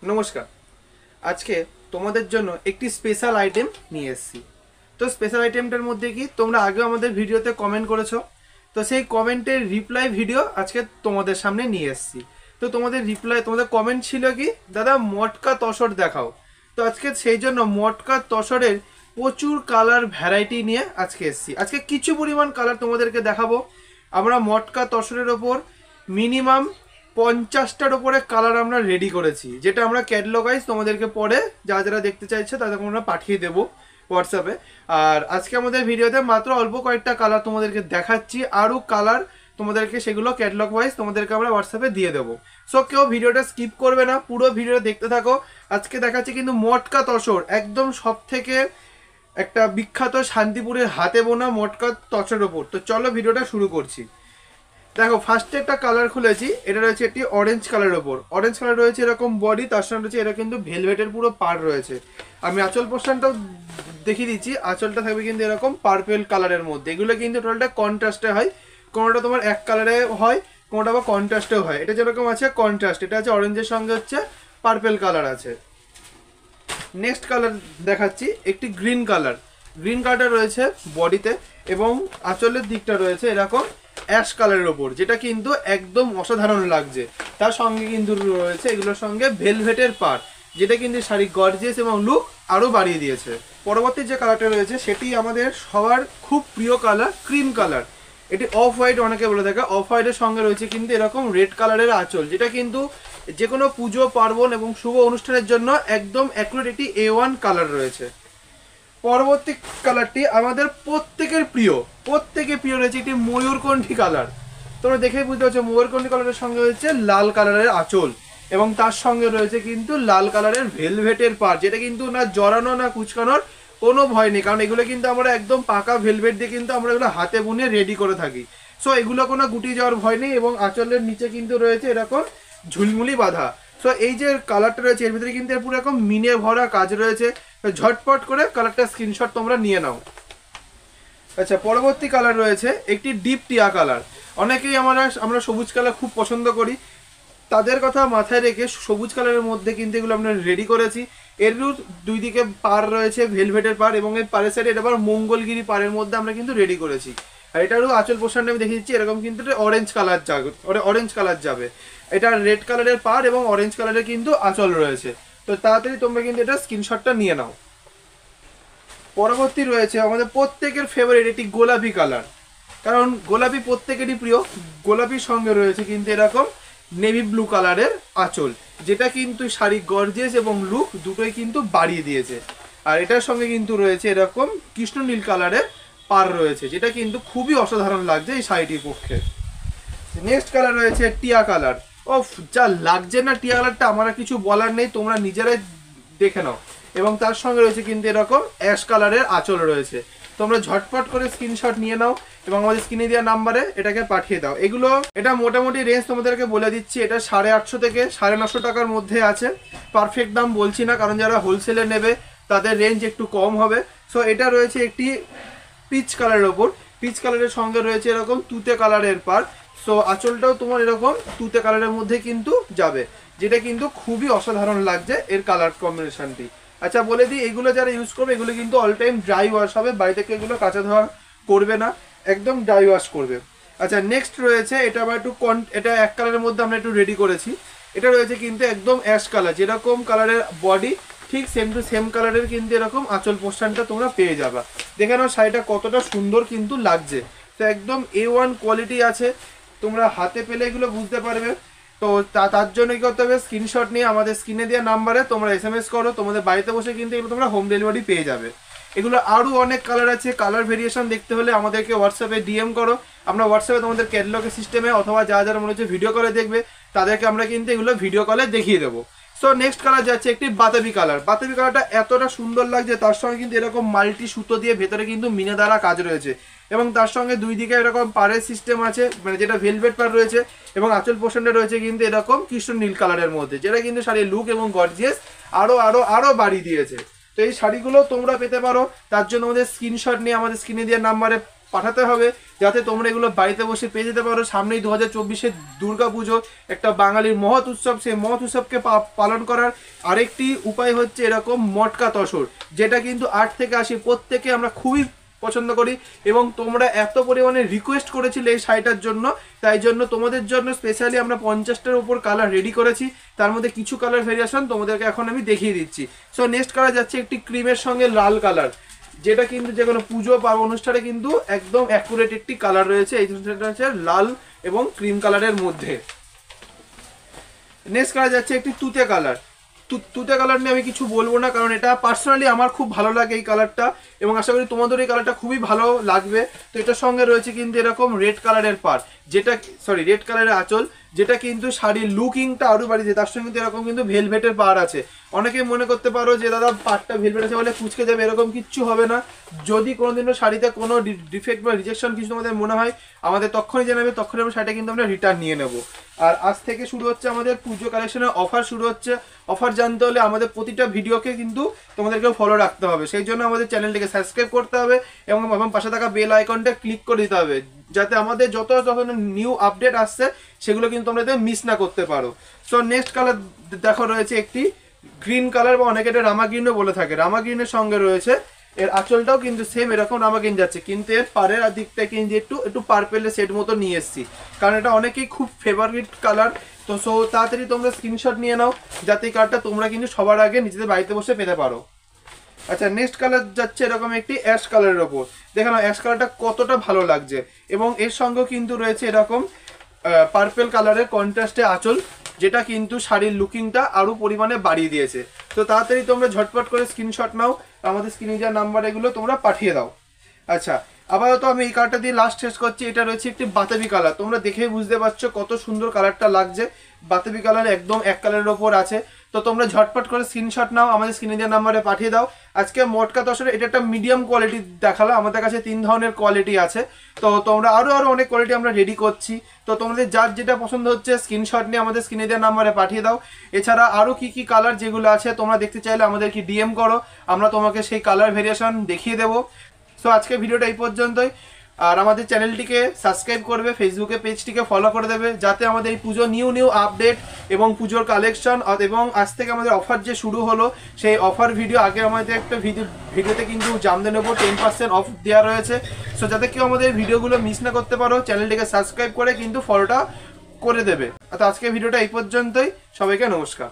নমস্কার। আজকে তোমাদের জন্য একটি স্পেশাল আইটেম নিয়ে এসেছি। তো স্পেশাল আইটেমটার মধ্যে কি তোমরা আগেও আমাদের ভিডিওতে কমেন্ট করেছো, তো সেই কমেন্টের রিপ্লাই ভিডিও আজকে তোমাদের সামনে নিয়ে এসেছি। তো তোমাদের কমেন্ট ছিল কি দাদা মটকা তসর দেখাও। তো আজকে সেই জন্য মটকা তসরের প্রচুর কালার ভ্যারাইটি নিয়ে আজকে এসেছি। আজকে কিছু পরিমাণ কালার তোমাদেরকে দেখাবো। আমরা মটকা তসরের ওপর মিনিমাম 50টার উপরে কালার আমরা রেডি করেছি, যেটা আমরা ক্যাটালগাইজ তোমাদেরকে পরে যারা দেখতে চাইছে তাদেরকে আমরা পাঠিয়ে দেবো হোয়াটসঅ্যাপে। আর আজকে আমাদের ভিডিওতে মাত্র অল্প কয়েকটা কালার তোমাদেরকে দেখাচ্ছি, আরও কালার তোমাদেরকে সেগুলো ক্যাটালগ ওয়াইজ তোমাদেরকে আমরা হোয়াটসঅ্যাপে দিয়ে দেবো। সো কেউ ভিডিওটা স্কিপ করবে না, পুরো ভিডিওটা দেখতে থাকো। আজকে দেখাচ্ছি কিন্তু মটকা তসর, একদম সব থেকে একটা বিখ্যাত শান্তিপুরের হাতে বোনা মটকা তসরের ওপর। তো চলো ভিডিওটা শুরু করছি। দেখো ফার্স্টে একটা কালার খুলেছি, এটা রয়েছে একটি অরেঞ্জ কালারের ওপর। অরেঞ্জ কালার রয়েছে এরকম বডি, তার সঙ্গে রয়েছে এটা কিন্তু ভেলভেটের পুরো পার রয়েছে। আমি আঁচল পোর্শনটাও দেখিয়ে দিচ্ছি, আঁচলটা থাকবে কিন্তু এরকম পার্পেল কালারের মধ্যে। এগুলো কিন্তু টোটালটা কন্ট্রাস্টে হয়, কোনোটা তোমার এক কালারে হয়, কোনোটা আবার কন্ট্রাস্টেও হয়। এটা যেরকম আছে কন্ট্রাস্ট, এটা আছে অরেঞ্জের সঙ্গে হচ্ছে পার্পেল কালার আছে। নেক্সট কালার দেখাচ্ছি একটি গ্রিন কালার। গ্রিন কালারটা রয়েছে বডিতে এবং আঁচলের দিকটা রয়েছে এরকম অ্যাশ কালারের ওপর, যেটা কিন্তু একদম অসাধারণ লাগছে। তার সঙ্গে কিন্তু রয়েছে এগুলোর সঙ্গে ভেলভেটের পাড়, যেটা কিন্তু শাড়ি গর্জিয়াস এবং লুক আরও বাড়িয়ে দিয়েছে। পরবর্তী যে কালারটা রয়েছে সেটি আমাদের সবার খুব প্রিয় কালার, ক্রিম কালার। এটি অফ হোয়াইট অনেকে বলে থাকে। অফ হোয়াইটের সঙ্গে রয়েছে কিন্তু এরকম রেড কালারের আঁচল, যেটা কিন্তু যে কোনো পুজো পার্বণ এবং শুভ অনুষ্ঠানের জন্য একদম অ্যাকুরেট একটি A1 কালার রয়েছে। পরবর্তী কালারটি আমাদের প্রত্যেকের প্রিয় রয়েছে একটি ময়ূরকণ্ঠী কালার। তোমরা দেখেই বুঝতে পারছো ময়ূরকণ্ঠী কালারের সঙ্গে রয়েছে লাল কালারের আঁচল এবং তার সঙ্গে রয়েছে কিন্তু লাল কালারের ভেলভেটের পাড়, যেটা কিন্তু না জড়ানো না কুচকানোর কোনো ভয় নেই, কারণ এগুলো কিন্তু আমরা একদম পাকা ভেলভেট দিয়ে কিন্তু আমরা এগুলো হাতে বুনে রেডি করে থাকি। সো এগুলো কোনো গুটি যাওয়ার ভয় নেই এবং আঁচলের নিচে কিন্তু রয়েছে এরকম ঝুলমুলি বাঁধা। সো এই যে কালারটা রয়েছে এর ভিতরে কিন্তু পুরো এরকম মিনে ভরা কাজ রয়েছে। ঝটপট করে কালারটা স্ক্রিনশট তোমরা নিয়ে নাও। আচ্ছা, পরবর্তী কালার রয়েছে একটি ডিপ টিয়া কালার। অনেকেই আমরা সবুজ কালার খুব পছন্দ করি, তাদের কথা মাথায় রেখে সবুজ কালারের মধ্যে কিন্তু এগুলো আমরা রেডি করেছি। এর দুই দিকে পার রয়েছে ভেলভেটের পার এবং এই পারের সাইডে এটা আবার মঙ্গলগিরি পারের মধ্যে আমরা কিন্তু রেডি করেছি। আর এটারও আঁচল পোর্শনটা আমি দেখিয়ে দিচ্ছি, এরকম কিন্তু অরেঞ্জ কালার যাবে। এটা রেড কালারের পার এবং অরেঞ্জ কালারের কিন্তু আঁচল রয়েছে। তো তাড়াতাড়ি তোমরা কিন্তু এটা স্ক্রিনশটটা নিয়ে নাও। পরবর্তী রয়েছে আমাদের প্রত্যেকের ফেভারিট একটি গোলাপি কালার, কারণ গোলাপি প্রত্যেকেরই প্রিয়। গোলাপির সঙ্গে রয়েছে কিন্তু এরকম নেভি ব্লু কালারের আঁচল, যেটা কিন্তু শাড়ি গর্জিয়াস এবং লুক দুটোই কিন্তু বাড়িয়ে দিয়েছে। আর এটার সঙ্গে কিন্তু রয়েছে এরকম কৃষ্ণ নীল কালারের পার রয়েছে, যেটা কিন্তু খুবই অসাধারণ লাগছে এই শাড়িটির পক্ষে। নেক্সট কালার রয়েছে টিয়া কালার। ও যা লাগছে না টিয়া কালারটা, আমার কিছু বলার নেই, তোমরা নিজেরাই দেখে নাও। এবং তার সঙ্গে রয়েছে কিন্তু এরকম অ্যাশ কালারের আঁচল রয়েছে। তোমরা ঝটপট করে স্ক্রিনশট নিয়ে নাও এবং আমাদের স্ক্রিনে দেওয়া নাম্বারে এটাকে পাঠিয়ে দাও। এটা মোটামুটি রেঞ্জ তোমাদেরকে বলে দিচ্ছি, এটা 850 থেকে 950 টাকার মধ্যে আছে। পারফেক্ট দাম বলছি না, কারণ যারা হোলসেলে নেবে তাদের রেঞ্জ একটু কম হবে। সো এটা রয়েছে একটি পিচ কালারের ওপর, পিচ কালারের সঙ্গে রয়েছে এরকম তুতে কালারের পার। সো আঁচলটাও তোমার এরকম তুতে কালারের মধ্যে কিন্তু যাবে, যেটা কিন্তু খুবই অসাধারণ লাগছে এর কালার কম্বিনেশনটি। আচ্ছা বলে দিই, এগুলো যারা ইউজ করবে এগুলো কিন্তু অল টাইম ড্রাই ওয়াশ হবে, বাড়ি থেকে এগুলো কাঁচা ধোয়া করবে না, একদম ড্রাই ওয়াশ করবে। আচ্ছা নেক্সট রয়েছে এটা আবার এটা এক কালারের মধ্যে আমরা একটু রেডি করেছি। এটা রয়েছে কিন্তু একদম অ্যাশ কালার, যেরকম কালারের বডি ঠিক সেম টু সেম কালারের কিন্তু এরকম আঁচল পোর্শনটা তোমরা পেয়ে যাবে। দেখে নাও শাড়িটা কতটা সুন্দর কিন্তু লাগছে। তো একদম A1 কোয়ালিটি আছে, তোমরা হাতে পেলে এগুলো বুঝতে পারবে। তো তার জন্য কি করতে হবে, স্ক্রিনশট নিয়ে আমাদের স্ক্রিনে দেওয়া নাম্বারে তোমরা SMS করো, তোমাদের বাড়িতে বসে কিন্তু এগুলো তোমরা হোম ডেলিভারি পেয়ে যাবে। এগুলো আরও অনেক কালার আছে, কালার ভেরিয়েশন দেখতে হলে আমাদেরকে হোয়াটসঅ্যাপে DM করো। আমরা হোয়াটসঅ্যাপে তোমাদের ক্যাটালগের সিস্টেমে অথবা যারা মনে হচ্ছে ভিডিও কলে দেখবে তাদেরকে আমরা কিন্তু এগুলো ভিডিও কলে দেখিয়ে দেবো। সো নেক্সট কালার যাচ্ছে একটি বাতাবি কালার। বাতাবি কালারটা এতটা সুন্দর লাগছে, তার সঙ্গে কিন্তু এরকম মাল্টি সুতো দিয়ে ভেতরে কিন্তু মিনে দ্বারা কাজ রয়েছে এবং তার সঙ্গে দুই দিকে এরকম পাড়ের সিস্টেম আছে, মানে যেটা ভেলভেট পাড় রয়েছে এবং আঁচল পোর্শনটা রয়েছে কিন্তু এরকম কৃষ্ণ নীল কালারের মধ্যে, যেটা কিন্তু শাড়ির লুক এবং গর্জিয়াস আরো বাড়িয়ে দিয়েছে। তো এই শাড়িগুলো তোমরা পেতে পারো, তার জন্য আমাদের স্ক্রিনশট নিয়ে আমাদের স্ক্রিনে দেওয়ার নাম্বারে পাঠাতে হবে, যাতে তোমরা এগুলো বাড়িতে বসে পেয়ে যেতে পারো। সামনেই 2024-এর দুর্গা পুজো, একটা বাঙালির মহৎ উৎসব। সেই মহৎ উৎসবকে পালন করার আরেকটি উপায় হচ্ছে এরকম মটকা তসর, যেটা কিন্তু 8 থেকে 80 প্রত্যেকে আমরা খুবই পছন্দ করি, এবং তোমরা এত পরিমাণে রিকোয়েস্ট করেছিলে এই শাড়িটার জন্য, তাই জন্য তোমাদের জন্য স্পেশালি আমরা 50টার উপর কালার রেডি করেছি। তার মধ্যে কিছু কালার ভেরিয়েশন তোমাদেরকে এখন আমি দেখিয়ে দিচ্ছি। সো নেক্সট কালার যাচ্ছে একটি ক্রিমের সঙ্গে লাল কালার, যেটা কিন্তু যে কোনো পুজো বা অনুষ্ঠানে কিন্তু একদম অ্যাকুরেট একটি কালার রয়েছে। এই সেটা হচ্ছে লাল এবং ক্রিম কালারের মধ্যে। নেক্সট কালার যাচ্ছে একটি তুতে কালার। তুতে কালার নিয়ে আমি কিছু বলবো না, কারণ এটা পার্সোনালি আমার খুব ভালো লাগে এই কালারটা, এবং আশা করি তোমাদের এই কালারটা খুবই ভালো লাগবে। তো এটার সঙ্গে রয়েছে কিন্তু এরকম রেড কালারের পাড়, যেটা রেড কালারের আঁচল, যেটা কিন্তু শাড়ির লুকিংটা আরও বাড়িয়েছে। তার সঙ্গে কিন্তু এরকম কিন্তু ভেলভেটের পাড় আছে। অনেকে মনে করতে পারো যে দাদা পাড়টা ভেলভেট আছে বলে কুচকে যাবে, এরকম কিচ্ছু হবে না। যদি কোনোদিনও শাড়িতে কোনো ডিফেক্ট বা রিজেকশন কিছু তোমাদের মনে হয়, আমাদের তখনই জানাবে, তখনই আমরা শাড়িটা কিন্তু আমরা রিটার্ন নিয়ে নেব। আর আজ থেকে শুরু হচ্ছে আমাদের পুজো কালেকশনের অফার শুরু হচ্ছে। অফার জানতে হলে আমাদের প্রতিটা ভিডিওকে কিন্তু তোমাদেরকে ফলো রাখতে হবে। সেই জন্য আমাদের চ্যানেলটিকে সাবস্ক্রাইব করতে হবে এবং পাশে থাকা বেল আইকনটা ক্লিক করে দিতে হবে, যাতে আমাদের যত নিউ আপডেট আসছে সেগুলো কিন্তু তোমরা মিস না করতে পারো। সো নেক্সট কালার দেখো রয়েছে একটি গ্রিন কালার, বা অনেকে এটা রামা গ্রিনও বলে থাকে। রামা গ্রিনের সঙ্গে রয়েছে এর আঁচলটাও কিন্তু সেম এরকম রামা গ্রিন যাচ্ছে, কিন্তু এর পাড়ের দিকটা কিন্তু একটু পার্পেলের সেট মতো নিয়ে এসেছি, কারণ এটা অনেকেই খুব ফেভারিট কালার। তো সো তাড়াতাড়ি তোমরা স্ক্রিনশট নিয়ে নাও, যাতে এই কালারটা তোমরা কিন্তু সবার আগে নিজেদের বাড়িতে বসে পেতে পারো। আচ্ছা, নেক্সট কালার যাচ্ছে এরকম একটি অ্যাশ কালারের ওপর। দেখো অ্যাশ কালারটা কতটা ভালো লাগছে, এবং এর সঙ্গেও কিন্তু রয়েছে এরকম পার্পেল কালারের কন্ট্রাস্টে আঁচল, যেটা কিন্তু শাড়ির লুকিংটা আরও পরিমাণে বাড়িয়ে দিয়েছে। তো তাড়াতাড়ি তোমরা ঝটপট করে স্ক্রিনশট নাও, আমাদের স্ক্রিনে যা নাম্বার এগুলো তোমরা পাঠিয়ে দাও। আচ্ছা, আপাতত আমি এই কালারটা দিয়ে লাস্ট শেষ করছি। এটা রয়েছে একটি বাতাবি কালার। তোমরা দেখেই বুঝতে পারছো কত সুন্দর কালারটা লাগছে। বাতাবি কালার একদম এক কালারের ওপর আছে। তো তোমরা ঝটপট করে স্ক্রিনশট নাও, আমাদের স্ক্রিনে দেওয়া নাম্বারে পাঠিয়ে দাও। আজকে মটকা তসরে এটা একটা মিডিয়াম কোয়ালিটি দেখালো, আমাদের কাছে 3 ধরনের কোয়ালিটি আছে। তো তোমরা আরও অনেক কোয়ালিটি আমরা রেডি করছি। তো তোমাদের যার যেটা পছন্দ হচ্ছে স্ক্রিনশট নিয়ে আমাদের স্ক্রিনে দেওয়া নাম্বারে পাঠিয়ে দাও। এছাড়া আরও কি কালার যেগুলো আছে তোমরা দেখতে চাইলে আমাদেরকে ডিএম করো, আমরা তোমাকে সেই কালার ভেরিয়েশন দেখিয়ে দেবো। সো আজকে ভিডিওটা এই পর্যন্তই। আর আমাদের চ্যানেলটিকে সাবস্ক্রাইব করবে, ফেসবুকে পেজটিকে ফলো করে দেবে, যাতে আমাদের এই পুজো নিউ আপডেট এবং পুজোর কালেকশন, এবং আজ থেকে আমাদের অফার যে শুরু হলো সেই অফার ভিডিও আগে আমাদের একটা ভিডিওতে কিন্তু জানতে নেবো 10% অফ দেওয়া রয়েছে। সো যাতে কেউ আমাদের ভিডিওগুলো মিস না করতে পারো, চ্যানেলটিকে সাবস্ক্রাইব করে কিন্তু ফলোটা করে দেবে। তো আজকে ভিডিওটা এই পর্যন্তই, সবাইকে নমস্কার।